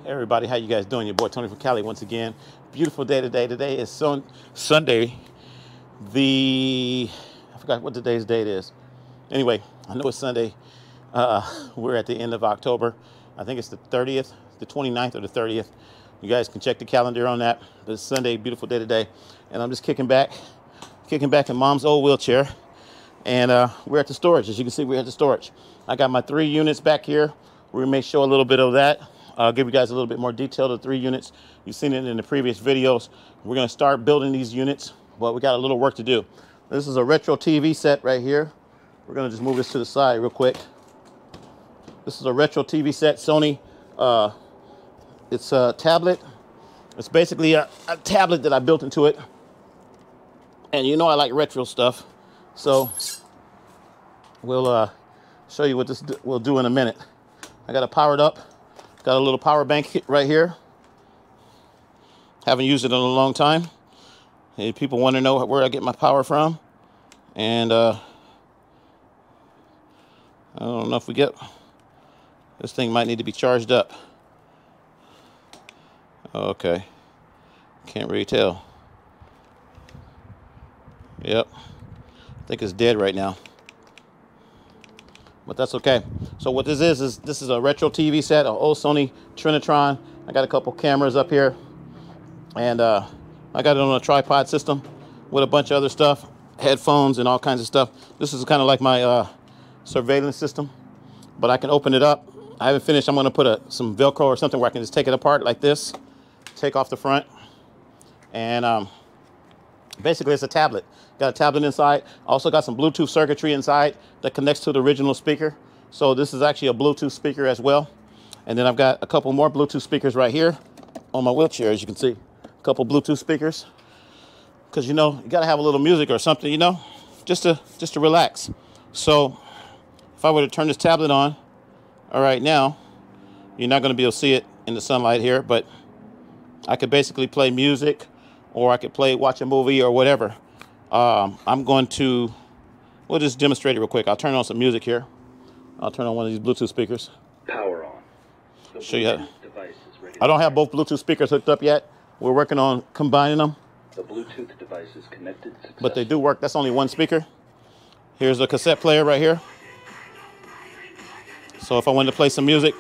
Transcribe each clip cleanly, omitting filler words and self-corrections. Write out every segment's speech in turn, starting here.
Everybody, how you guys doing? Your boy Tony from Cali once again. Beautiful day today. Today is Sunday. I forgot what today's date is. Anyway, I know it's Sunday. We're at the end of October. I think it's the 30th, the 29th or the 30th. You guys can check the calendar on that. But it's Sunday, beautiful day today. And I'm just kicking back in Mom's old wheelchair. And we're at the storage. As you can see, we're at the storage. I got my 3 units back here. We may show a little bit of that. I'll give you guys a little bit more detail of the 3 units. You've seen it in the previous videos. We're gonna start building these units, but we got a little work to do. This is a retro TV set right here. We're gonna just move this to the side real quick. This is a retro TV set, Sony. It's a tablet. It's basically a tablet that I built into it. And you know I like retro stuff. So we'll show you what this will do in a minute. I got it powered up. Got a little power bank right here. Haven't used it in a long time. Hey, people want to know where I get my power from. And I don't know if we get... This thing might need to be charged up. Okay. Can't really tell. Yep. I think it's dead right now. But that's okay. So what this is a retro TV set, an old Sony Trinitron. I got a couple cameras up here. And I got it on a tripod system with a bunch of other stuff, headphones and all kinds of stuff. This is kind of like my surveillance system, but I can open it up. I haven't finished. I'm going to put some Velcro or something where I can just take it apart like this, take off the front. And basically it's a tablet. Got a tablet inside. Also got some Bluetooth circuitry inside that connects to the original speaker. So this is actually a Bluetooth speaker as well. And then I've got a couple more Bluetooth speakers right here on my wheelchair, as you can see. A couple Bluetooth speakers. Because, you know, you got to have a little music or something, you know, just to relax. So if I were to turn this tablet on, all right, now, you're not going to be able to see it in the sunlight here, but I could basically play music, or I could watch a movie or whatever. We'll just demonstrate it real quick. I'll turn on some music here. I'll turn on one of these Bluetooth speakers. Power on. Show you how. I don't have both Bluetooth speakers hooked up yet. We're working on combining them. The Bluetooth device is connected successfully. But they do work. That's only one speaker. Here's a cassette player right here. So if I wanted to play some music.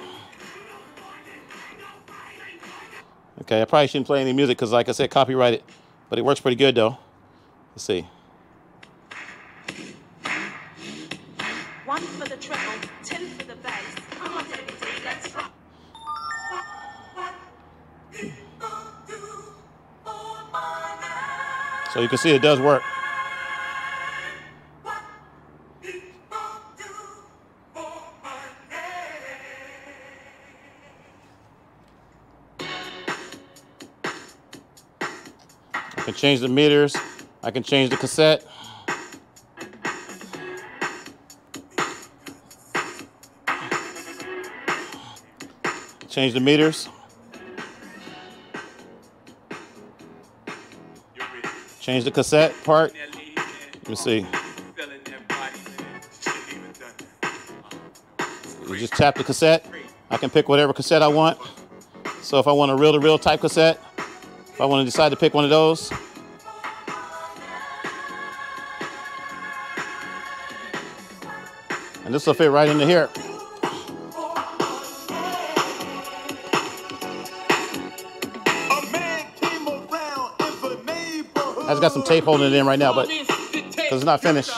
Okay, I probably shouldn't play any music because, like I said, copyrighted. But it works pretty good, though. Let's see. 1 for the treble, 10 for the bass. Come on, BEVT, let's rock. So you can see it does work. I can change the meters. I can change the cassette. Change the meters. Change the cassette part. Let me see. You just tap the cassette. I can pick whatever cassette I want. So if I want a reel-to-reel type cassette, if I want to decide to pick one of those. And this will fit right into here. I just got some tape holding it in right now, but because it's not finished.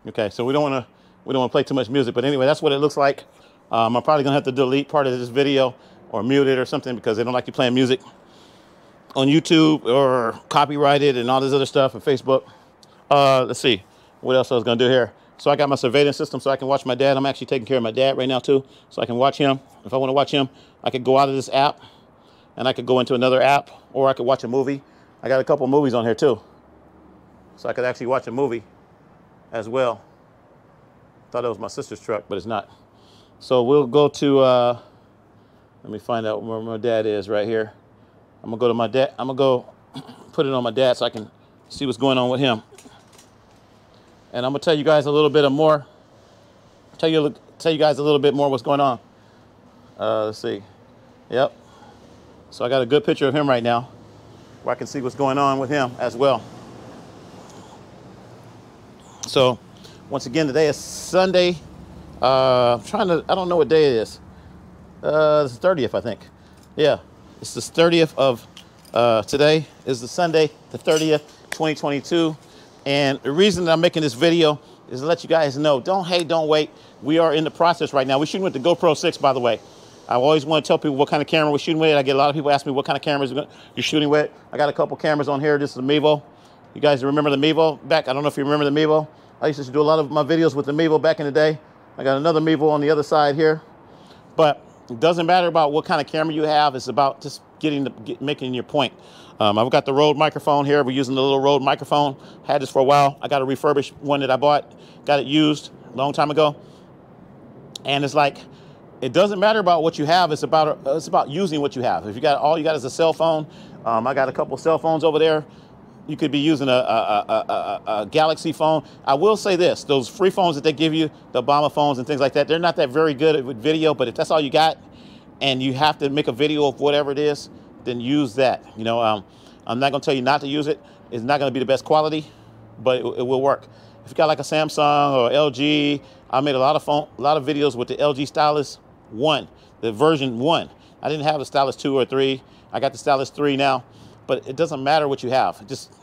Okay, so we don't want to play too much music, but anyway, that's what it looks like. I'm probably gonna have to delete part of this video or mute it or something because they don't like you playing music on YouTube or copyrighted and all this other stuff and Facebook. Let's see what else I was gonna do here. So I got my surveillance system so I can watch my dad. I'm actually taking care of my dad right now too, so I can watch him. If I want to watch him, I could go out of this app and I could go into another app, or I could watch a movie. I got a couple movies on here too, so I could actually watch a movie as well. Thought it was my sister's truck, but it's not. So we'll go to, let me find out where my dad is right here. I'm gonna go to my dad. I'm gonna go put it on my dad so I can see what's going on with him. And I'm gonna tell you guys a little bit more. Tell you guys a little bit more what's going on. Let's see. Yep. So I got a good picture of him right now where I can see what's going on with him as well. So once again, today is Sunday. I don't know what day it is. It's the 30th, I think. Yeah, it's the 30th of, today is the Sunday, the 30th, 2022. And the reason that I'm making this video is to let you guys know, don't hate, don't wait. We are in the process right now. We're shooting with the GoPro 6, by the way. I always want to tell people what kind of camera we're shooting with. I get a lot of people ask me what kind of cameras you're shooting with. I got a couple cameras on here. This is the Mevo. You guys remember the Mevo back? I don't know if you remember the Mevo. I used to do a lot of my videos with the Mevo back in the day. I got another Mevo on the other side here. But it doesn't matter about what kind of camera you have. It's about just making your point. I've got the Rode microphone here. We're using the little Rode microphone. Had this for a while. I got a refurbished one that I bought. Got it used a long time ago. And it's like, it doesn't matter about what you have. It's about using what you have. If you got all you got is a cell phone, I got a couple cell phones over there. You could be using a Galaxy phone. I will say this: those free phones that they give you, the Obama phones and things like that, they're not that very good with video. But if that's all you got, and you have to make a video of whatever it is, then use that. You know, I'm not gonna tell you not to use it. It's not gonna be the best quality, but it will work. If you got like a Samsung or LG, I made a lot of videos with the LG Stylus 1, the version 1. I didn't have the Stylus 2 or 3. I got the Stylus 3 now, but it doesn't matter what you have. Just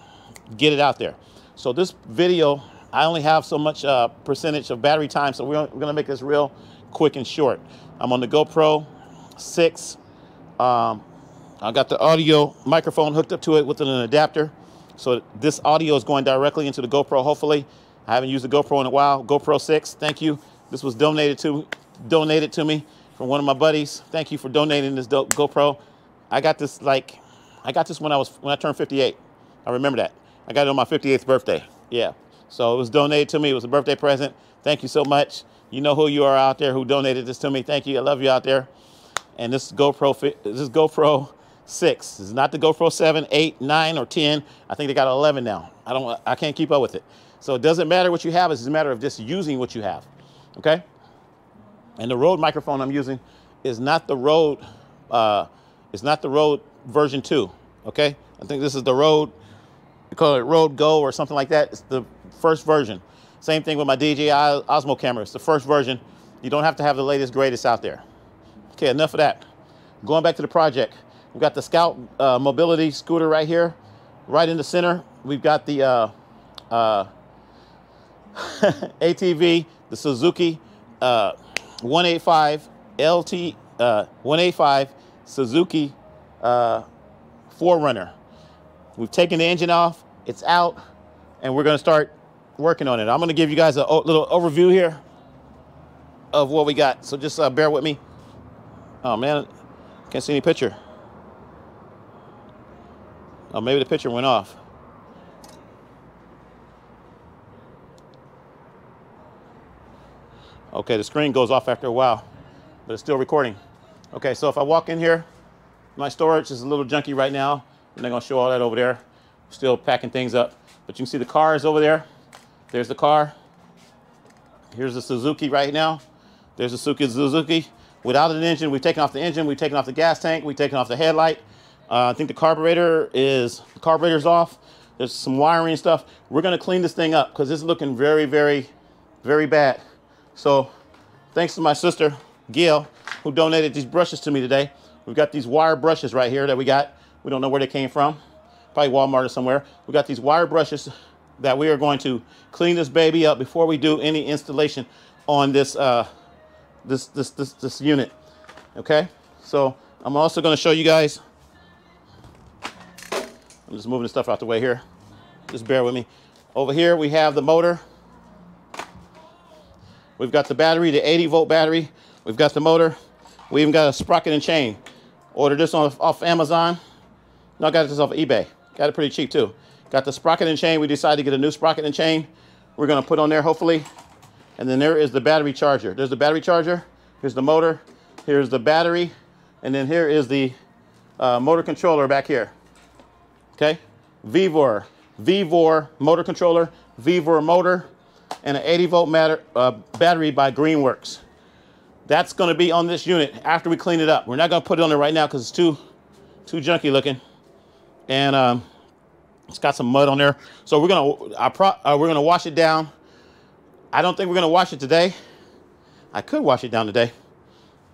get it out there. So this video, I only have so much percentage of battery time, so we're gonna make this real quick and short. I'm on the GoPro 6. I got the audio microphone hooked up to it with an adapter. So this audio is going directly into the GoPro, hopefully. I haven't used the GoPro in a while. GoPro 6, thank you. This was donated to me from one of my buddies. Thank you for donating this GoPro. I got this when I turned 58. I remember that. I got it on my 58th birthday. Yeah. So it was donated to me. It was a birthday present. Thank you so much. You know who you are out there who donated this to me. Thank you. I love you out there. And this GoPro 6. This is not the GoPro 7, 8, 9, or 10. I think they got 11 now. I can't keep up with it. So it doesn't matter what you have. It's just a matter of just using what you have. Okay? And the Rode microphone I'm using is not the Rode. It's not the Rode version 2. Okay? I think this is the Rode. We call it Rode Go or something like that. It's the first version. Same thing with my DJI Osmo camera. It's the first version. You don't have to have the latest, greatest out there. Okay, enough of that. Going back to the project. We've got the Scout mobility scooter right here, right in the center. We've got the ATV, the Suzuki 185 LT 185 Suzuki 4Runner. We've taken the engine off, it's out, and we're gonna start working on it. I'm gonna give you guys a little overview here of what we got. So just bear with me. Oh man, can't see any picture. Oh, maybe the picture went off. Okay, the screen goes off after a while, but it's still recording. Okay, so if I walk in here, my storage is a little junky right now. I'm not gonna show all that over there. Still packing things up. But you can see the car is over there. There's the car. Here's the Suzuki right now. There's the Suzuki. Without an engine, we've taken off the engine, we've taken off the gas tank, we've taken off the headlight. I think the carburetor's off. There's some wiring and stuff. We're gonna clean this thing up because it's looking very, very, very bad. So thanks to my sister, Gail, who donated these brushes to me today. We've got these wire brushes right here that we got. We don't know where they came from. Probably Walmart or somewhere. We got these wire brushes that we are going to clean this baby up before we do any installation on this this unit. Okay? So I'm also going to show you guys. I'm just moving the stuff out the way here. Just bear with me. Over here we have the motor. We've got the battery, the 80-volt battery. We've got the motor. We even got a sprocket and chain. Ordered this off Amazon. No, I got this off of eBay. Got it pretty cheap too. Got the sprocket and chain. We decided to get a new sprocket and chain. We're gonna put on there hopefully. And then there is the battery charger. There's the battery charger. Here's the motor. Here's the battery. And then here is the motor controller back here. Okay? VVOR motor controller, VVOR motor, and an 80-volt battery by Greenworks. That's going to be on this unit after we clean it up. We're not going to put it on there right now because it's too junky looking, and it's got some mud on there. So we're gonna wash it down. I don't think we're gonna wash it today. I could wash it down today.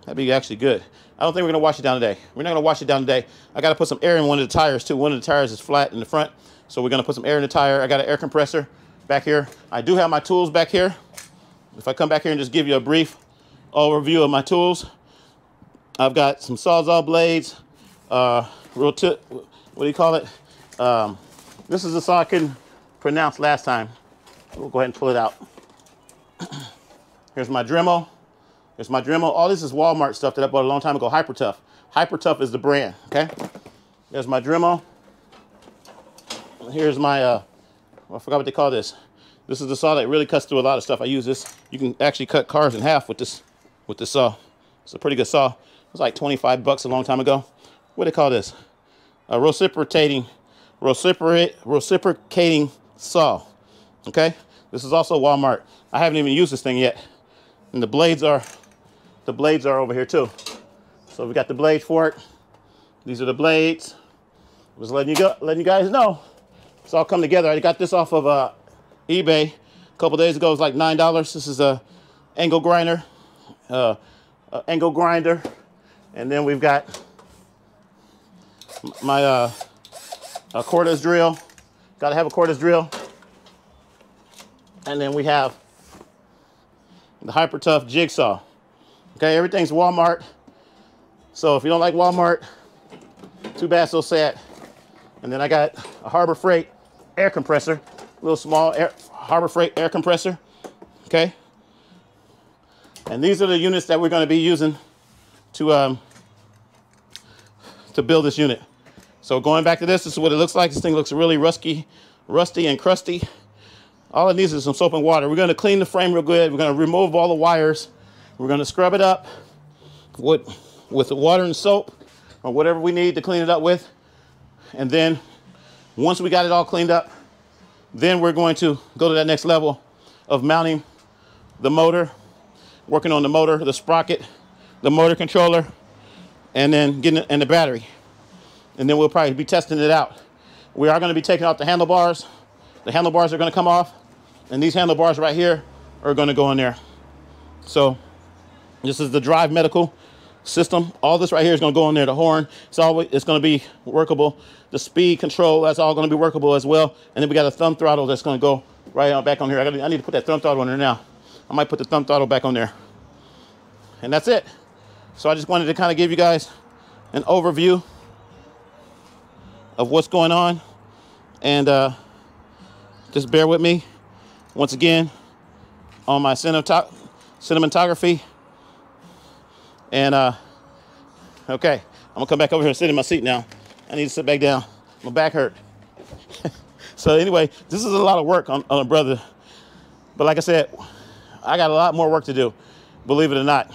That'd be actually good. I don't think we're gonna wash it down today. We're not gonna wash it down today. I gotta put some air in one of the tires too. One of the tires is flat in the front, so we're gonna put some air in the tire. I got an air compressor back here. I do have my tools back here. If I come back here and just give you a brief overview of my tools, I've got some Sawzall blades, what do you call it? This is the saw I couldn't pronounce last time. We'll go ahead and pull it out. Here's my Dremel. Here's my Dremel. All this is Walmart stuff that I bought a long time ago. Hyper Tough. Hyper Tough is the brand, okay? There's my Dremel. Here's my, I forgot what they call this. This is the saw that really cuts through a lot of stuff. I use this. You can actually cut cars in half with this saw. It's a pretty good saw. It was like 25 bucks a long time ago. What do they call this? A reciprocating saw. Okay, this is also Walmart. I haven't even used this thing yet, and the blades are over here too. So we got the blades for it. These are the blades. Just letting you guys know. It's all come together. I got this off of eBay a couple days ago. It was like $9. This is a angle grinder, and then we've got my a cordless drill. Got to have a cordless drill. And then we have the Hyper Tough jigsaw. Okay, everything's Walmart. So if you don't like Walmart, too bad, so sad. And then I got a Harbor Freight air compressor, a little small Harbor Freight air compressor. Okay. And these are the units that we're going to be using to build this unit. So going back to this is what it looks like. This thing looks really rusty and crusty. All it needs is some soap and water. We're going to clean the frame real good. We're going to remove all the wires. We're going to scrub it up with the water and soap or whatever we need to clean it up with. And then once we got it all cleaned up, then we're going to go to that next level of mounting the motor, working on the motor, the sprocket, the motor controller, and then getting it in the battery. And then we'll probably be testing it out. We are going to be taking out the handlebars. The handlebars are going to come off, and these handlebars right here are going to go in there. So this is the drive medical system. All this right here is going to go in there. The horn, it's going to be workable. The speed control, that's all going to be workable as well. And then we got a thumb throttle that's going to go right on back on here. I need to put that thumb throttle on there now. I might put the thumb throttle back on there. And that's it. So I just wanted to kind of give you guys an overview of what's going on, and just bear with me once again on my cinematography. And okay, I'm gonna come back over here and sit in my seat now. I need to sit back down. My back hurt. So anyway, this is a lot of work on a brother, but like I said, I got a lot more work to do, believe it or not.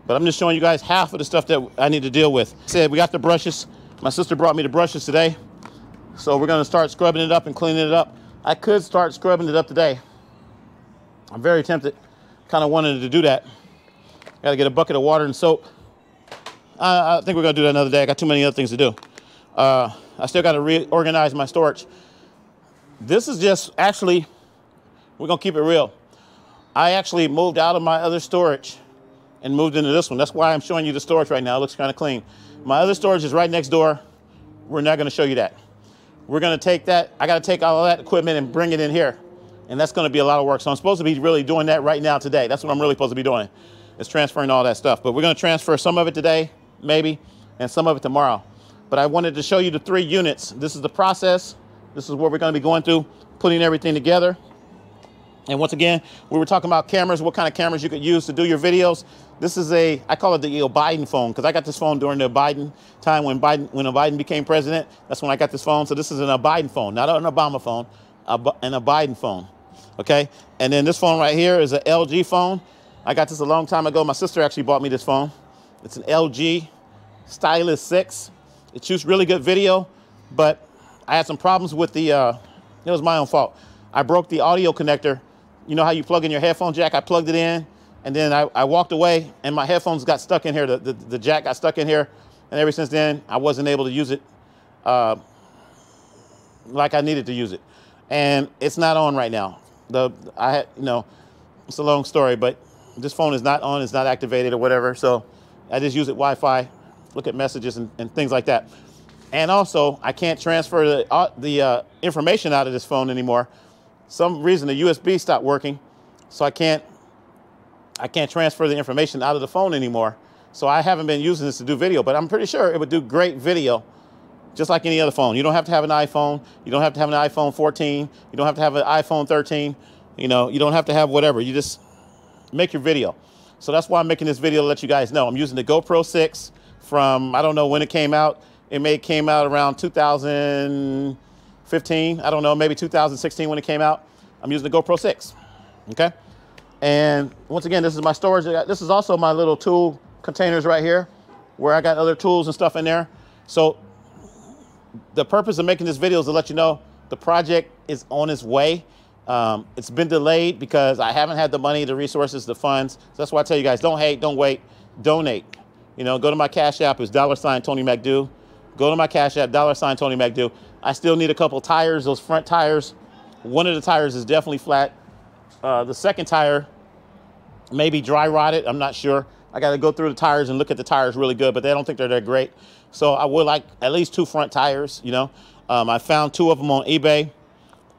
But I'm just showing you guys half of the stuff that I need to deal with. I said we got the brushes. My sister brought me the brushes today. So we're gonna start scrubbing it up and cleaning it up. I could start scrubbing it up today. I'm very tempted, kind of wanted to do that. Gotta get a bucket of water and soap. I think we're gonna do that another day. I got too many other things to do. I still gotta reorganize my storage. This is just, actually, we're gonna keep it real. I actually moved out of my other storage and moved into this one. That's why I'm showing you the storage right now. It looks kind of clean. My other storage is right next door. We're not gonna show you that. We're gonna take that, I gotta take all of that equipment and bring it in here. And that's gonna be a lot of work. So I'm supposed to be really doing that right now today. That's what I'm really supposed to be doing, is transferring all that stuff. But we're gonna transfer some of it today, maybe, and some of it tomorrow. But I wanted to show you the 3 units. This is the process. This is what we're gonna be going through, putting everything together. And once again, we were talking about cameras, what kind of cameras you could use to do your videos. This is I call it the Biden phone, because I got this phone during the Biden time when Biden became president. That's when I got this phone. So this is an Biden phone, not an Obama phone, an Biden phone, okay? And then this phone right here is an LG phone. I got this a long time ago. My sister actually bought me this phone. It's an LG Stylus 6. It shoots really good video, but I had some problems with the, it was my own fault. I broke the audio connector. You know how you plug in your headphone jack? I plugged it in, And then I walked away, and my headphones got stuck in here. The jack got stuck in here. And ever since then, I wasn't able to use it like I needed to use it. And it's not on right now. It's a long story, but this phone is not on, it's not activated or whatever. So I just use it Wi-Fi, look at messages and things like that. And also, I can't transfer the information out of this phone anymore. Some reason the USB stopped working, so I can't transfer the information out of the phone anymore. So I haven't been using this to do video, but I'm pretty sure it would do great video, just like any other phone. You don't have to have an iPhone. You don't have to have an iPhone 14. You don't have to have an iPhone 13. You know, you don't have to have whatever. You just make your video. So that's why I'm making this video to let you guys know. I'm using the GoPro 6 from, I don't know when it came out. It came out around 2015. I don't know, maybe 2016 when it came out. I'm using the GoPro 6, okay? And once again, this is my storage. This is also my little tool containers right here where I got other tools and stuff in there. So the purpose of making this video is to let you know the project is on its way. It's been delayed because I haven't had the money, the resources, the funds. So that's why I tell you guys, don't hate, don't wait, donate. You know, go to my Cash App, it's $ Tony McDo. Go to my Cash App, $ Tony McDo. I still need a couple tires, those front tires. One of the tires is definitely flat. The second tire may be dry rotted, I'm not sure. I got to go through the tires and look at the tires really good, but they don't think they're that great. So I would like at least 2 front tires, you know. I found 2 of them on eBay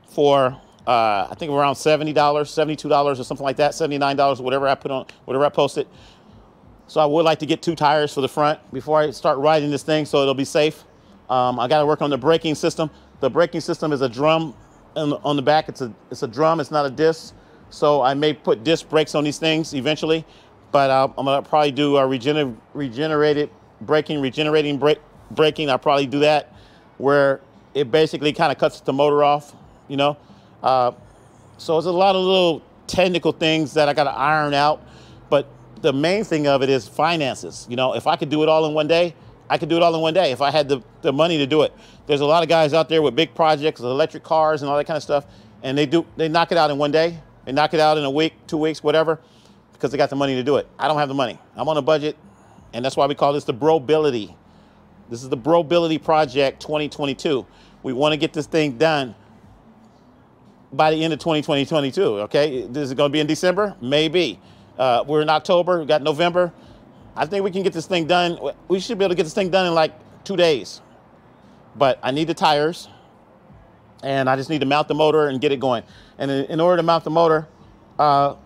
for, I think around $70, $72 or something like that, $79, whatever I put on, whatever I posted. So I would like to get 2 tires for the front before I start riding this thing so it'll be safe. I got to work on the braking system. The braking system is a drum on the back. It's a drum, it's not a disc. So I may put disc brakes on these things eventually. But I'm going to probably do a regenerating braking. I'll probably do that where it basically kind of cuts the motor off, you know. So it's a lot of little technical things that I got to iron out. But the main thing of it is finances. You know, if I could do it all in one day, I could do it all in one day if I had the money to do it. There's a lot of guys out there with big projects, electric cars and all that kind of stuff. And they knock it out in one day. They knock it out in a week, 2 weeks, whatever, because they got the money to do it. I don't have the money. I'm on a budget, and that's why we call this the Bro-Bility. This is the Bro-Bility Project 2022. We want to get this thing done by the end of 2022, okay? Is it going to be in December? Maybe. We're in October. We got November. I think we can get this thing done. We should be able to get this thing done in like 2 days. But I need the tires, and I just need to mount the motor and get it going. And in order to mount the motor, I'll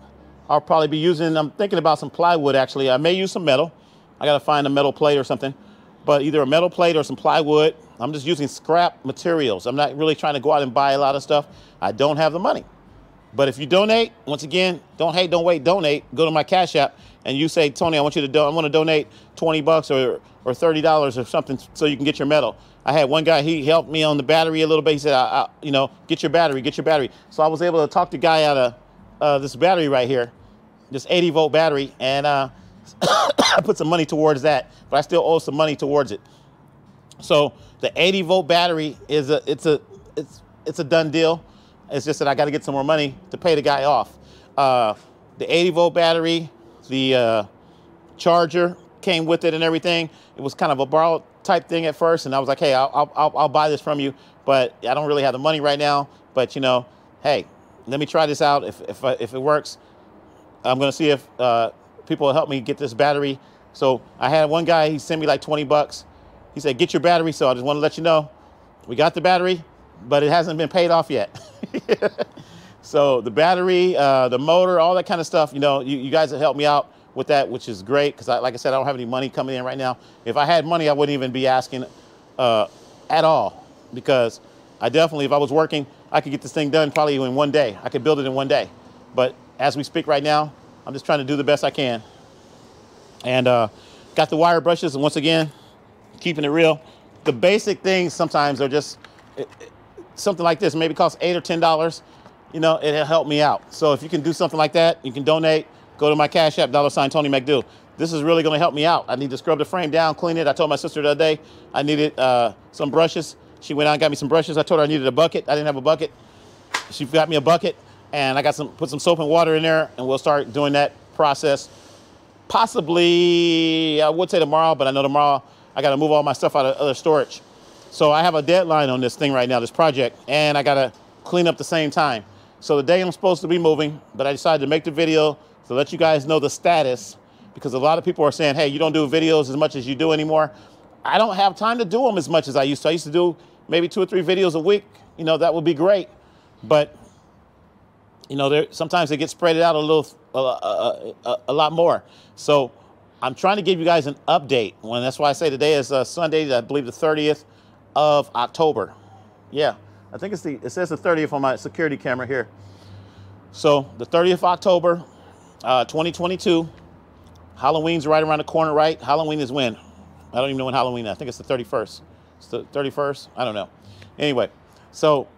probably be using, I'm thinking about some plywood actually. I may use some metal. I got to find a metal plate or something, but either a metal plate or some plywood. I'm just using scrap materials. I'm not really trying to go out and buy a lot of stuff. I don't have the money. But if you donate, once again, don't hate, don't wait, donate. Go to my Cash App and you say, Tony, I want you to I want to donate $20 or $30 or something so you can get your metal. I had one guy, he helped me on the battery a little bit. He said, you know, get your battery, get your battery. So I was able to talk the guy out of this battery right here, this 80-volt battery, and I put some money towards that, but I still owe some money towards it. So the 80-volt battery is it's a done deal. It's just that I got to get some more money to pay the guy off. The 80-volt battery, the charger came with it and everything. It was kind of a borrowed type thing at first, and I was like, hey, I'll buy this from you, but I don't really have the money right now. But you know, hey, let me try this out. If it works, I'm gonna see if people will help me get this battery. So I had one guy, he sent me like 20 bucks. He said, get your battery. So I just want to let you know, we got the battery, but it hasn't been paid off yet. So the battery, the motor, all that kind of stuff, you know, you guys have helped me out with that, which is great, because like I said, I don't have any money coming in right now. If I had money, I wouldn't even be asking at all, because I definitely, if I was working, I could get this thing done probably in one day. I could build it in one day. But as we speak right now, I'm just trying to do the best I can. And got the wire brushes, and once again, keeping it real. The basic things sometimes are just something like this, maybe cost $8 or $10. You know, it'll help me out. So if you can do something like that, you can donate. Go to my Cash App, $ Tony McDo. This is really going to help me out. I need to scrub the frame down, clean it. I told my sister the other day I needed some brushes. She went out and got me some brushes. I told her I needed a bucket. I didn't have a bucket. She got me a bucket, and I got put some soap and water in there, and we'll start doing that process. Possibly, I would say tomorrow, but I know tomorrow I got to move all my stuff out of other storage. So I have a deadline on this thing right now, this project, and I got to clean up the same time. So the day I'm supposed to be moving, but I decided to make the video to let you guys know the status, because a lot of people are saying, hey, you don't do videos as much as you do anymore. I don't have time to do them as much as I used to. I used to do maybe 2 or 3 videos a week. You know, that would be great. But, you know, sometimes they get spread out a lot more. So I'm trying to give you guys an update. That's why I say today is Sunday, I believe the 30th of October. Yeah, I think it says the 30th on my security camera here. So the 30th of October, 2022. Halloween's right around the corner, right? Halloween is when? I don't even know when Halloween is. I think it's the 31st. It's the 31st? I don't know. Anyway, so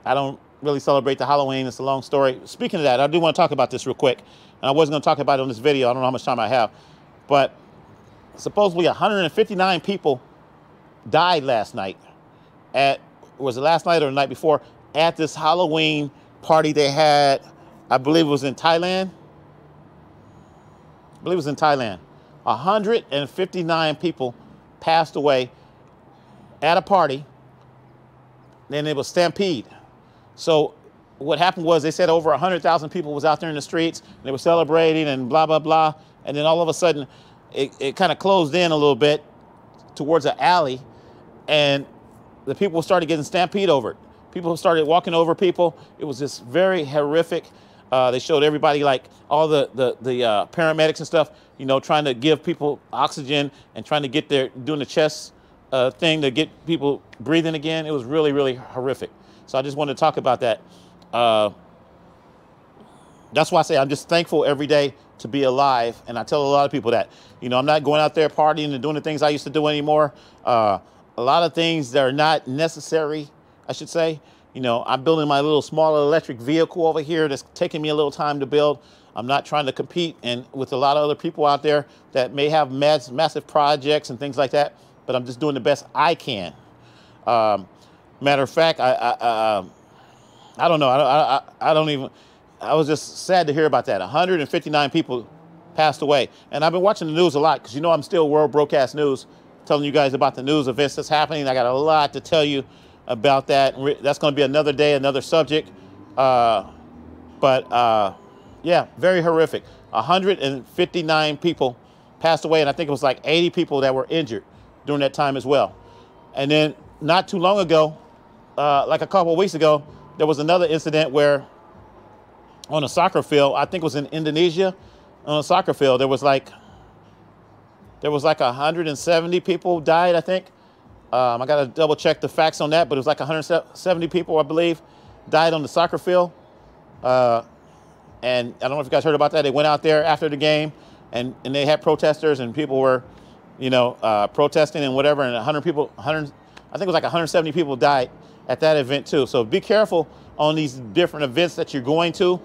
I don't really celebrate the Halloween. It's a long story. Speaking of that, I do want to talk about this real quick. And I wasn't going to talk about it on this video. I don't know how much time I have. But supposedly 159 people died last night was it last night or the night before, at this Halloween party they had, I believe it was in Thailand. 159 people passed away at a party. Then it was stampede. So what happened was they said over 100,000 people was out there in the streets. They were celebrating and blah, blah, blah. And then all of a sudden it kind of closed in a little bit towards an alley, and the people started getting stampede over it. People started walking over people. It was just very horrific. They showed everybody, like all the paramedics and stuff, you know, trying to give people oxygen and trying to get doing the chest thing to get people breathing again. It was really, really horrific. So I just wanted to talk about that. That's why I say I'm just thankful every day to be alive. And I tell a lot of people that, you know, I'm not going out there partying and doing the things I used to do anymore. A lot of things that are not necessary, I should say. You know, I'm building my little small electric vehicle over here that's taking me a little time to build. I'm not trying to compete with a lot of other people out there that may have massive projects and things like that, but I'm just doing the best I can. Matter of fact, I don't know. I was just sad to hear about that. 159 people passed away. And I've been watching the news a lot because, you know, I'm still World Broadcast News, telling you guys about the news events that's happening. I got a lot to tell you about that. That's going to be another day, another subject. Yeah, very horrific. 159 people passed away, and I think it was like 80 people that were injured during that time as well. And then not too long ago, like a couple of weeks ago, there was another incident where on a soccer field, I think it was in Indonesia, on a soccer field, there was like 170 people died, I think. I got to double check the facts on that, but it was like 170 people, I believe, died on the soccer field. And I don't know if you guys heard about that. They went out there after the game, and they had protesters, and people were, you know, protesting and whatever. And I think it was like 170 people died at that event too. So be careful on these different events that you're going to,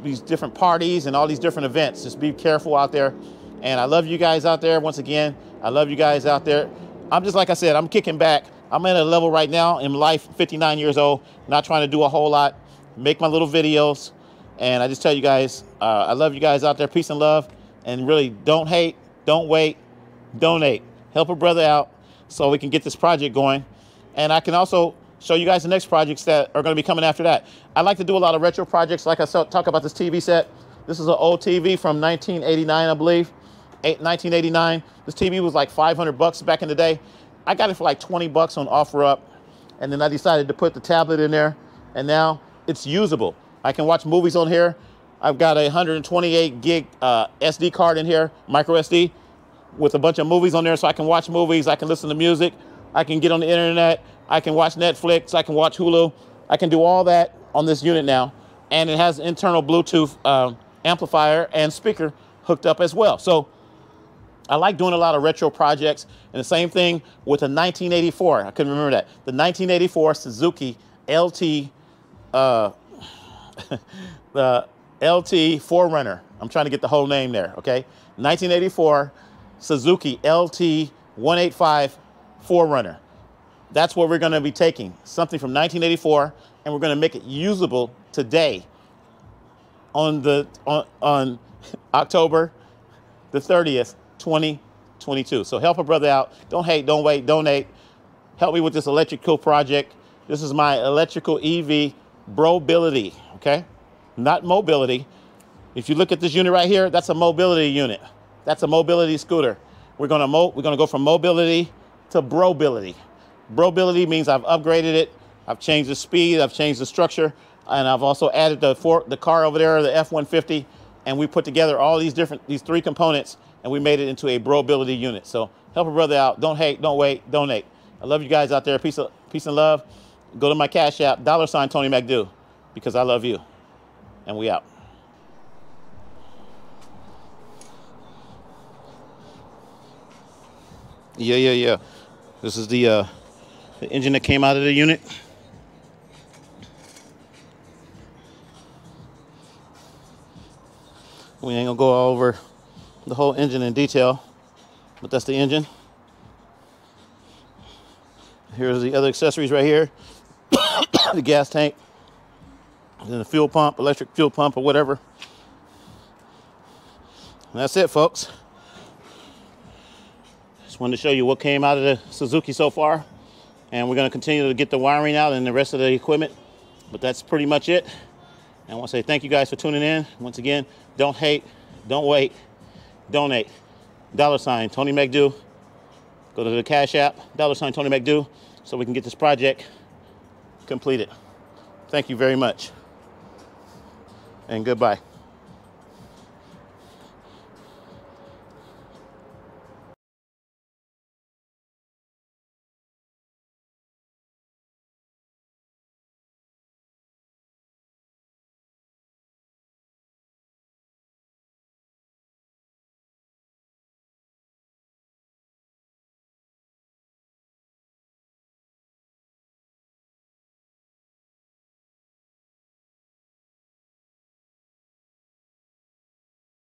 these different parties and all these different events. Just be careful out there. And I love you guys out there. Once again, I love you guys out there. I'm just, like I said, I'm kicking back. I'm at a level right now in life, 59 years old, not trying to do a whole lot, make my little videos. And I just tell you guys, I love you guys out there. Peace and love. And really, don't hate, don't wait, donate. Help a brother out so we can get this project going. And I can also show you guys the next projects that are going to be coming after that. I like to do a lot of retro projects. Like I said, talk about this TV set. This is an old TV from 1989, I believe. 1989. This TV was like $500 back in the day. I got it for like 20 bucks on OfferUp. And then I decided to put the tablet in there. And now it's usable. I can watch movies on here. I've got a 128 gig SD card in here, micro SD, with a bunch of movies on there, so I can watch movies, I can listen to music, I can get on the internet, I can watch Netflix, I can watch Hulu. I can do all that on this unit now. And it has internal Bluetooth amplifier and speaker hooked up as well. So I like doing a lot of retro projects. And the same thing with a 1984. I couldn't remember that. The 1984 Suzuki LT, the LT 4Runner. I'm trying to get the whole name there, okay? 1984 Suzuki LT 185 4Runner. That's what we're going to be taking, something from 1984, and we're going to make it usable today on October the 30th, 2022. So help a brother out. Don't hate, don't wait, donate. Help me with this electrical project. This is my electrical EV Bro-Bility, okay? Not mobility. If you look at this unit right here, that's a mobility unit. That's a mobility scooter. We're gonna go from mobility to Bro-Bility. Bro-Bility means I've upgraded it. I've changed the speed, I've changed the structure, and I've also added the car over there, the F-150, and we put together all these three components, and we made it into a Bro-Bility unit. So help a brother out. Don't hate, don't wait, donate. I love you guys out there. Peace and love. Go to my Cash App, $ Tony McDo, because I love you. And we out. Yeah. This is the engine that came out of the unit. We ain't gonna go over the whole engine in detail, but that's the engine. Here's the other accessories right here. The gas tank, and then the fuel pump, electric fuel pump or whatever. And that's it, folks. Just wanted to show you what came out of the Suzuki so far. And we're gonna continue to get the wiring out and the rest of the equipment. But that's pretty much it. And I want to say thank you guys for tuning in. Once again, don't hate, don't wait, donate. $ Tony McDo. Go to the Cash App, $ Tony McDo, so we can get this project completed. Thank you very much. And goodbye.